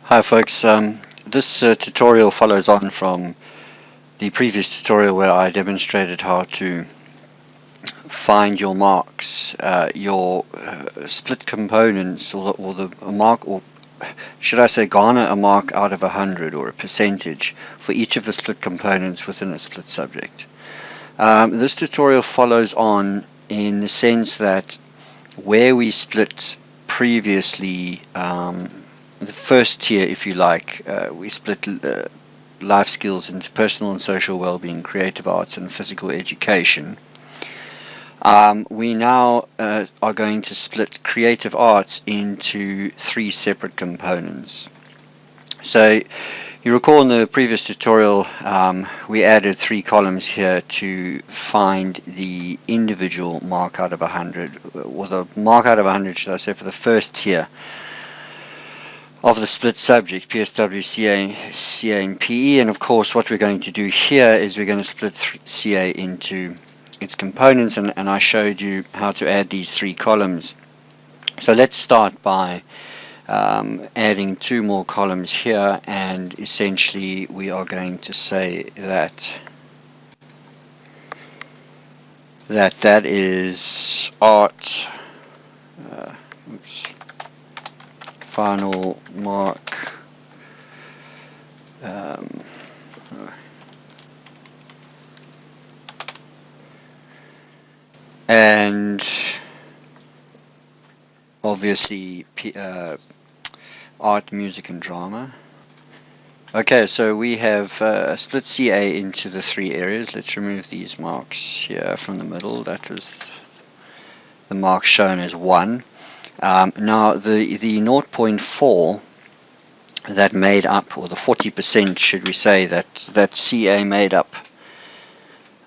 Hi folks, this tutorial follows on from the previous tutorial where I demonstrated how to find your marks, your split components, or the mark, or should I say garner a mark out of 100 or a percentage for each of the split components within a split subject. This tutorial follows on in the sense that where we split previously, the first tier, if you like, we split life skills into personal and social well-being, creative arts, and physical education. We now are going to split creative arts into three separate components. So you recall in the previous tutorial we added three columns here to find the individual mark out of 100, or the mark out of 100 should I say, for the first tier of the split subject, PSW, CA and PE. And of course what we're going to do here is we're going to split CA into its components, and I showed you how to add these three columns. So let's start by adding two more columns here, and essentially we are going to say that that is art final mark and obviously art, music and drama. Okay, so we have split CA into the three areas. Let's remove these marks here from the middle. That was the mark shown as 1. Now the 0.4 that made up, or the 40% should we say, that CA made up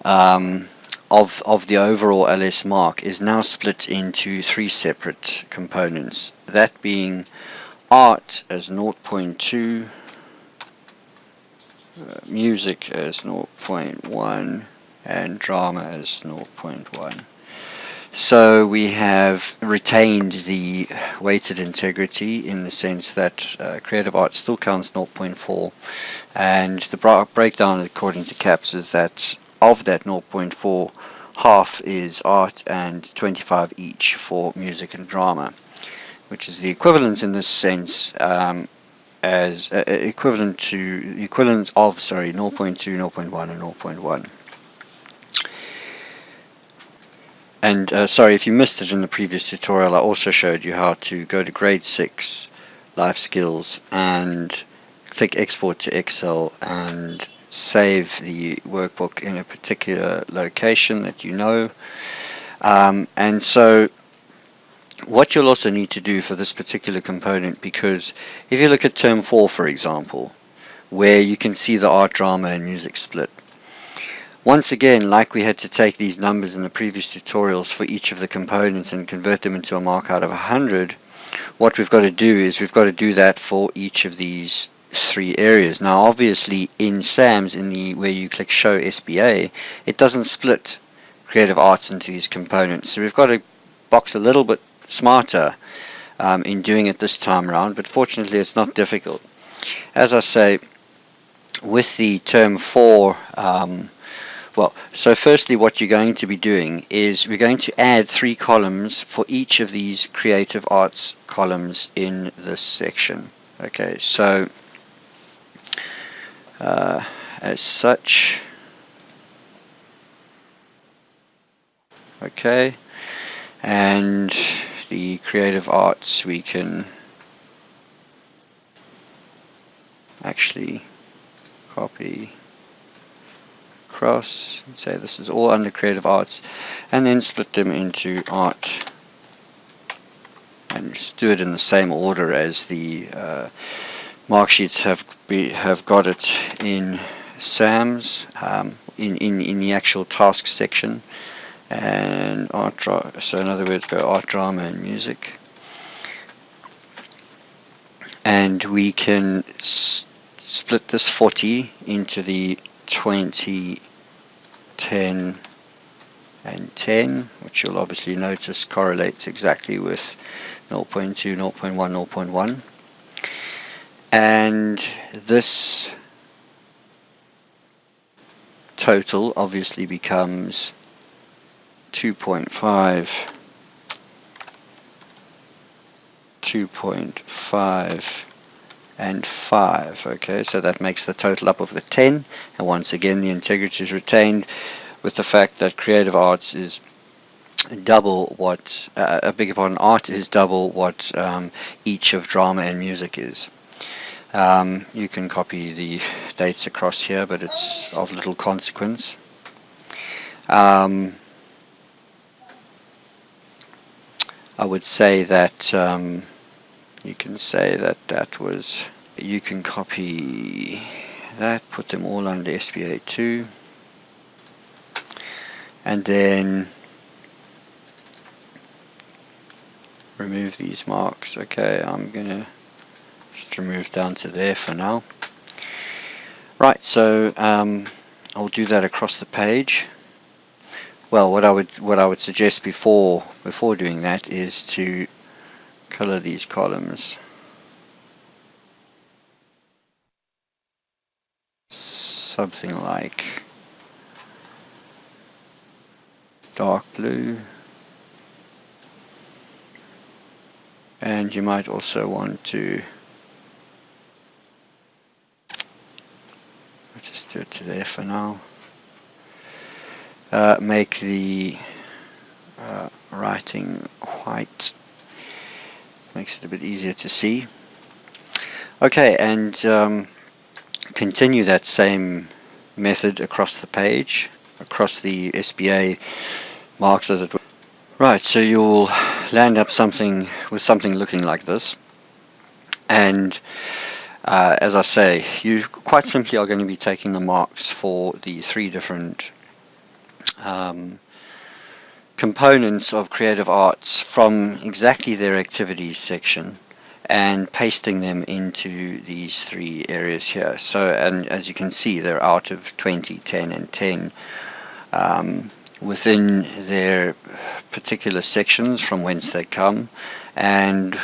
of the overall LS mark is now split into three separate components, that being art as 0.2, music as 0.1 and drama as 0.1. So we have retained the weighted integrity in the sense that creative art still counts 0.4, and the breakdown according to CAPS is that of that 0.4, half is art and 25 each for music and drama, which is the equivalent in this sense as equivalent of 0.2, 0.1 and 0.1. And sorry, if you missed it in the previous tutorial, I also showed you how to go to grade 6 life skills and click export to Excel and save the workbook in a particular location that you know. And so what you'll also need to do for this particular component, because if you look at term 4 for example, where you can see the art, drama and music split, once again, like we had to take these numbers in the previous tutorials for each of the components and convert them into a mark out of 100, what we've got to do is we've got to do that for each of these three areas. Now obviously in SAMS, where you click show SBA, it doesn't split creative arts into these components, so we've got to box a little bit smarter in doing it this time around, but fortunately it's not difficult. As I say, with the term 4, so firstly what you're going to be doing is we're going to add three columns for each of these creative arts columns in this section. Okay, so as such, okay, and the creative arts we can actually copy across and say this is all under creative arts, and then split them into art, and just do it in the same order as the mark sheets have got it in SAMS, in the actual task section. And art, so in other words, go art, drama and music, and we can split this 40 into the 20, 10 and 10, which you'll obviously notice correlates exactly with 0.2, 0.1, 0.1. and this total obviously becomes 2.5, 2.5 and 5. Okay, so that makes the total up of the 10, and once again the integrity is retained with the fact that creative arts is double what art is double what each of drama and music is. You can copy the dates across here, but it's of little consequence. I would say that you can say that was, you can copy that, put them all under SBA 2, and then remove these marks. Okay, I'm gonna just remove down to there for now. Right, so I'll do that across the page. Well, what I would suggest before doing that is to color these columns something like dark blue, and you might also want to just do it to there for now. Make the writing white, makes it a bit easier to see. Okay, and continue that same method across the page, across the SBA marks as it were. Right, so you'll land up with something looking like this, and as I say, you quite simply are going to be taking the marks for the 3 different components of creative arts from exactly their activities section and pasting them into these 3 areas here. So, and as you can see, they're out of 20, 10 and 10 within their particular sections from whence they come, and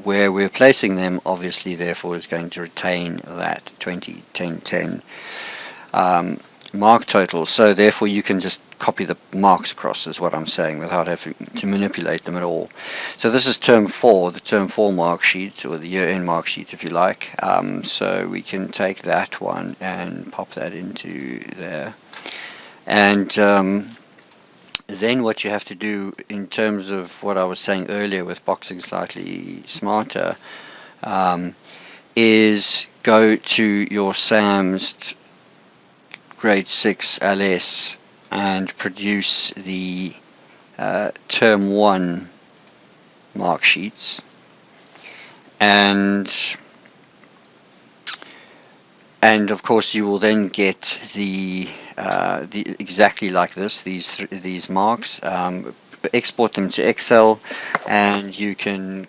where we're placing them obviously therefore is going to retain that 20, 10, 10 mark total. So therefore you can just copy the marks across, is what I'm saying, without having to manipulate them at all. So this is term 4, the term 4 mark sheet, or the year-end mark sheet if you like. So we can take that one and pop that into there. And then what you have to do in terms of what I was saying earlier with boxing slightly smarter is go to your SAMS grade 6 LS and produce the term 1 mark sheets, and of course you will then get the exactly like this, these marks. Export them to Excel, and you can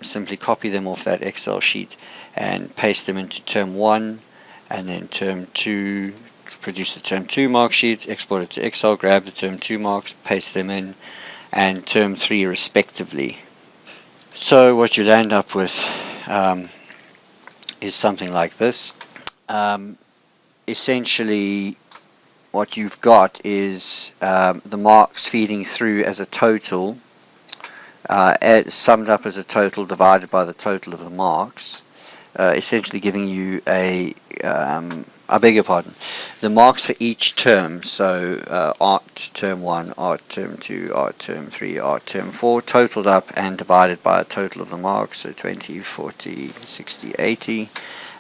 simply copy them off that Excel sheet and paste them into term 1, and then term 2, produce the term 2 mark sheet, export it to Excel, grab the term 2 marks, paste them in, and term 3 respectively. So what you'll end up with is something like this. Essentially what you've got is the marks feeding through as a total, summed up as a total divided by the total of the marks, essentially giving you I beg your pardon, the marks for each term. So art term 1, art term 2, art term 3, art term 4, totaled up and divided by a total of the marks, so 20, 40, 60, 80,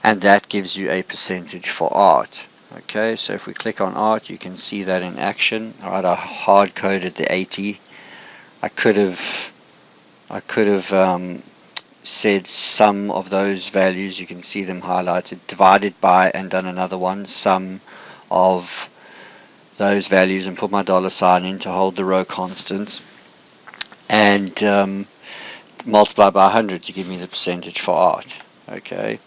and that gives you a percentage for art. Okay, so if we click on art, you can see that in action. Alright, I hard coded the 80. I could have said sum of those values. You can see them highlighted, divided by, and done another one, sum of those values, and put my $sign in to hold the row constant, and multiply by 100 to give me the percentage for art. Okay,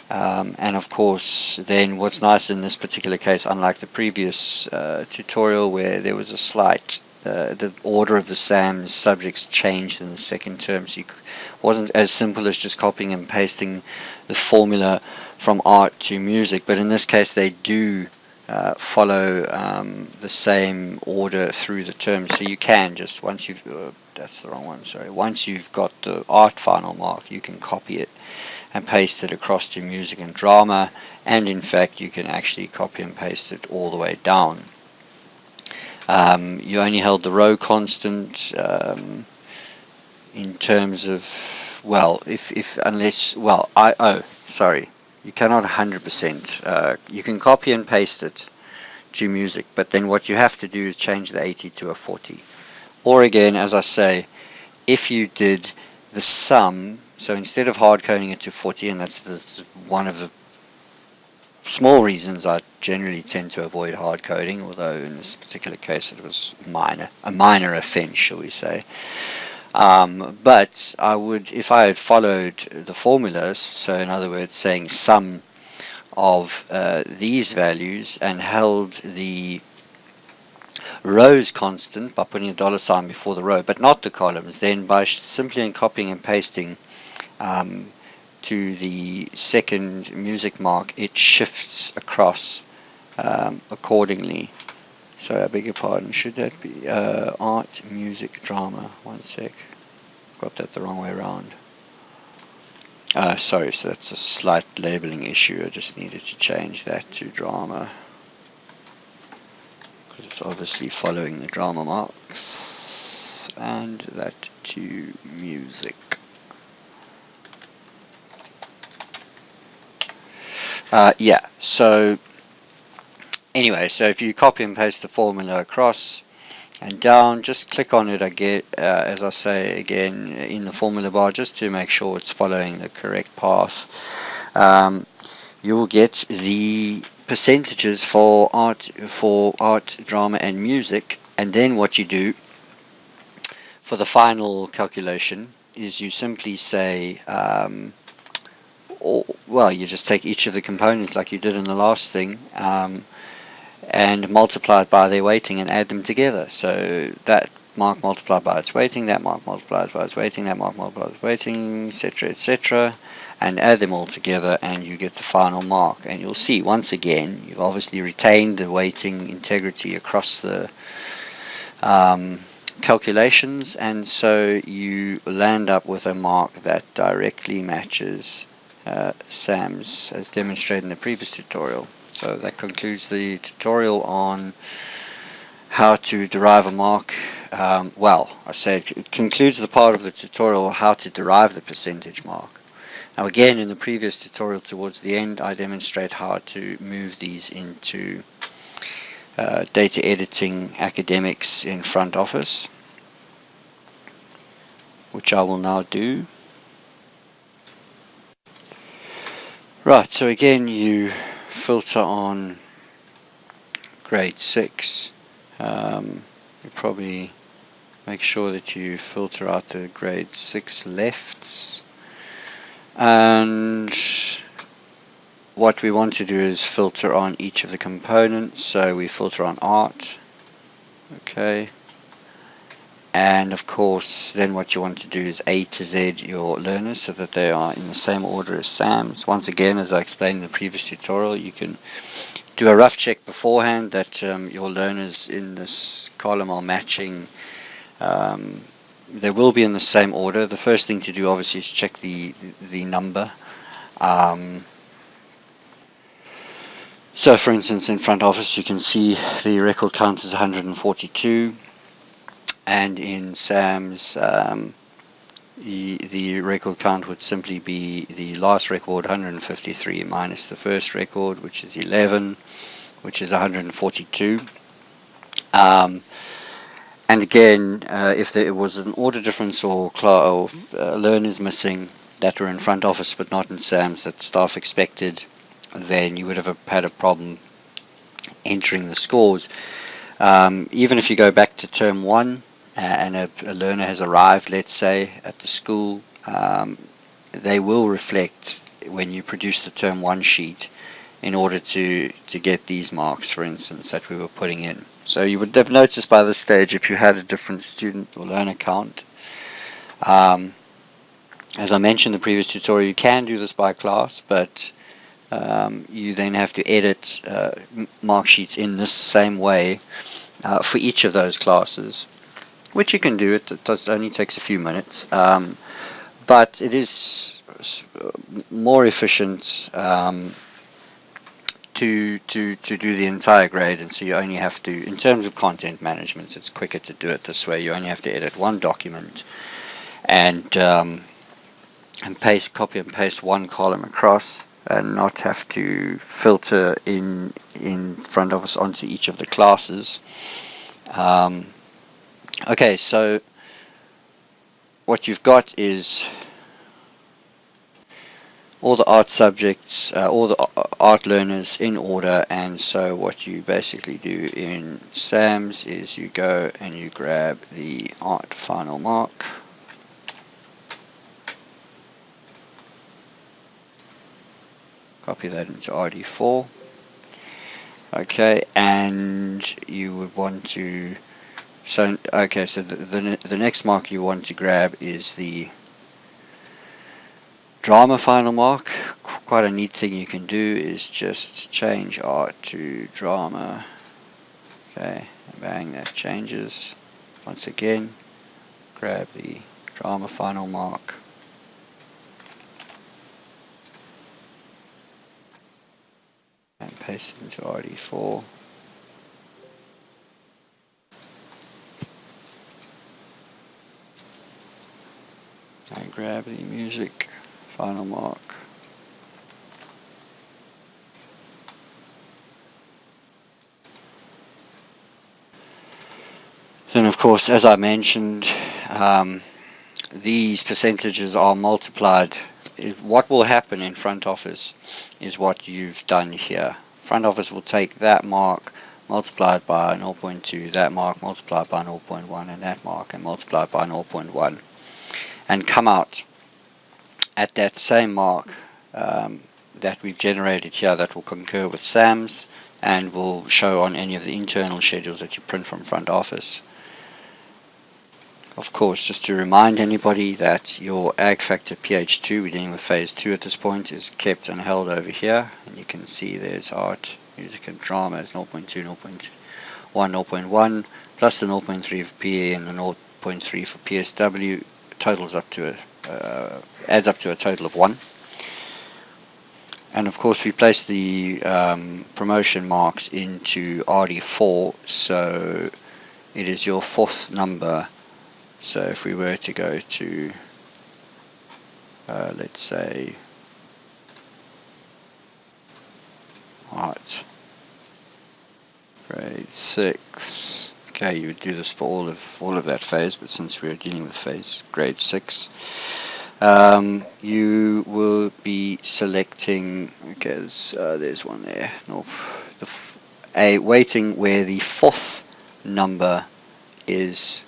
And of course, then what's nice in this particular case, unlike the previous tutorial where there was a slight, the order of the SAMS subjects changed in the second term, so it wasn't as simple as just copying and pasting the formula from art to music, but in this case they do follow the same order through the term, so you can just, once you've, that's the wrong one, sorry, once you've got the art final mark, you can copy it and paste it across to music and drama, and in fact you can actually copy and paste it all the way down. You only held the row constant in terms of, well, sorry, you cannot 100%, you can copy and paste it to music, but then what you have to do is change the 80 to a 40. Or again, as I say, if you did the sum, so instead of hard coding it to 40, and that's one of the small reasons I generally tend to avoid hard coding, although in this particular case it was a minor offense, shall we say. But I would, if I had followed the formulas, so in other words saying sum of these values and held the rows constant by putting a $ before the row, but not the columns, then by simply copying and pasting to the second music mark, it shifts across accordingly. So I beg your pardon, should that be art, music, drama? One sec, got that the wrong way around. Sorry, so that's a slight labeling issue. I just needed to change that to drama, because it's obviously following the drama marks, and that to music. Yeah, so anyway, so if you copy and paste the formula across and down, just click on it again, as I say again, in the formula bar, just to make sure it's following the correct path. You will get the percentages for art, drama and music, and then what you do for the final calculation is you simply say, well, you just take each of the components like you did in the last thing, and multiply it by their weighting and add them together. So that mark multiplied by its weighting, that mark multiplied by its weighting, that mark multiplied by its weighting, etc., etc., and add them all together, and you get the final mark. And you'll see, once again, you've obviously retained the weighting integrity across the calculations, and so you land up with a mark that directly matches SAMS as demonstrated in the previous tutorial. So that concludes the tutorial on how to derive a mark. Well, I say it concludes the part of the tutorial how to derive the percentage mark. Now again, in the previous tutorial towards the end, I demonstrate how to move these into data editing academics in FrontOFFICE, which I will now do. Right, so again you filter on grade 6. You probably make sure that you filter out the grade 6 lefts, and what we want to do is filter on each of the components. So we filter on art, okay, and of course then what you want to do is A to Z your learners so that they are in the same order as SAMS. Once again, as I explained in the previous tutorial, you can do a rough check beforehand that your learners in this column are matching. They will be in the same order. The first thing to do obviously is check the number. So for instance, in FrontOFFICE you can see the record count is 142, and in SAMS the record count would simply be the last record 153 minus the first record, which is 11, which is 142. And again, if there was an order difference or learners missing that were in FrontOFFICE but not in SAMS that staff expected, then you would have had a problem entering the scores. Even if you go back to term 1 and a learner has arrived, let's say, at the school, they will reflect when you produce the term 1 sheet in order to get these marks, for instance, that we were putting in. So you would have noticed by this stage, if you had a different student or learner count, as I mentioned in the previous tutorial, you can do this by class, but you then have to edit mark sheets in this same way for each of those classes, which you can do. It only takes a few minutes, but it is more efficient to do the entire grade, and so you only have to, in terms of content management, it's quicker to do it this way. You only have to edit one document and copy and paste one column across, and not have to filter in FrontOffice onto each of the classes. Okay, so what you've got is all the art subjects, all the art learners in order, and so what you basically do in SAMS is you go and you grab the art final mark, copy that into RD4, okay, and you would want to, so the next mark you want to grab is the drama final mark. Quite a neat thing you can do is just change art to drama. Okay, bang, that changes. Once again, grab the drama final mark. And paste it into RD4. And grab the music final mark. Then of course, as I mentioned, these percentages are multiplied. What will happen in FrontOffice is what you've done here. FrontOffice will take that mark multiplied by 0.2, that mark multiplied by 0.1, and that mark and multiplied by 0.1, and come out at that same mark that we've generated here, that will concur with SAMS and will show on any of the internal schedules that you print from FrontOffice. Of course, just to remind anybody that your ag factor pH2, we're dealing with phase 2 at this point, is kept and held over here, and you can see there's art, music and drama as 0.2, 0.1, 0.1, plus the 0.3 for PA and the 0.3 for PSW, totals up to adds up to a total of 1. And of course we place the promotion marks into RD4, so it is your 4th number. So if we were to go to let's say art grade 6, okay, you would do this for all of that phase, but since we're dealing with phase grade 6, you will be selecting, okay, there's one there, a weighting where the 4th number is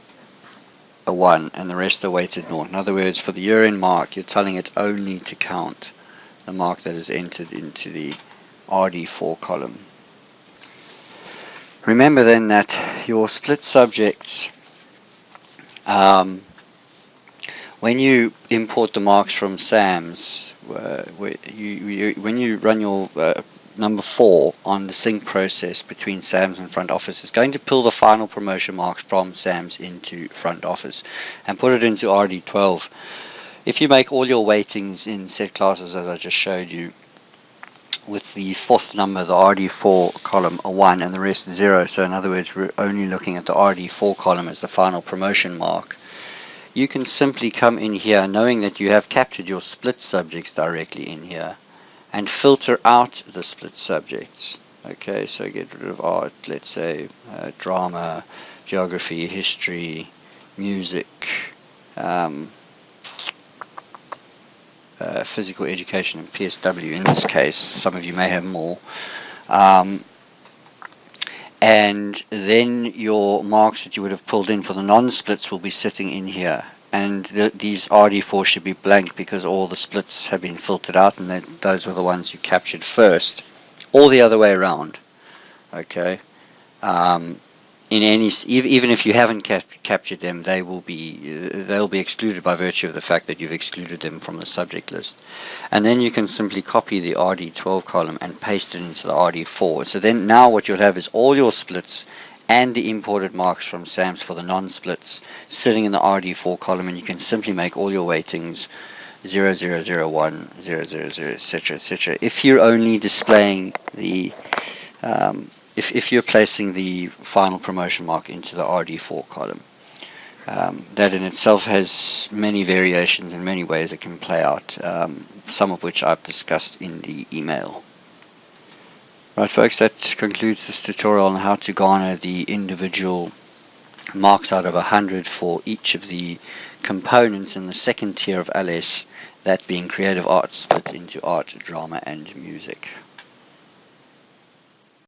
a 1 and the rest are weighted 0. In other words, for the year-end mark, you're telling it only to count the mark that is entered into the RD4 column. Remember then that your split subjects, when you import the marks from SAMS, when you run your number 4 on the sync process between SAMS and FrontOffice, it's going to pull the final promotion marks from SAMS into FrontOffice and put it into RD12. If you make all your weightings in set classes as I just showed you, with the 4th number, the RD4 column, a 1 and the rest 0, so in other words we're only looking at the RD4 column as the final promotion mark, you can simply come in here knowing that you have captured your split subjects directly in here and filter out the split subjects. Okay, so get rid of art, let's say drama, geography, history, music, physical education and PSW in this case. Some of you may have more. And then your marks that you would have pulled in for the non-splits will be sitting in here. and these RD4 should be blank because all the splits have been filtered out, and those were the ones you captured first, or the other way around. Okay. In any, even if you haven't captured them, they'll be excluded by virtue of the fact that you've excluded them from the subject list. And then you can simply copy the RD12 column and paste it into the RD4. So then now what you'll have is all your splits and the imported marks from SAMS for the non-splits sitting in the RD4 column, and you can simply make all your weightings 0, 0, 0, 1, 0, 0, 0, etc., etc. If you're only displaying the if you're placing the final promotion mark into the RD4 column. That in itself has many variations and many ways it can play out, some of which I've discussed in the email. Right folks, that concludes this tutorial on how to garner the individual marks out of 100 for each of the components in the second tier of LS, that being creative arts split into art, drama and music.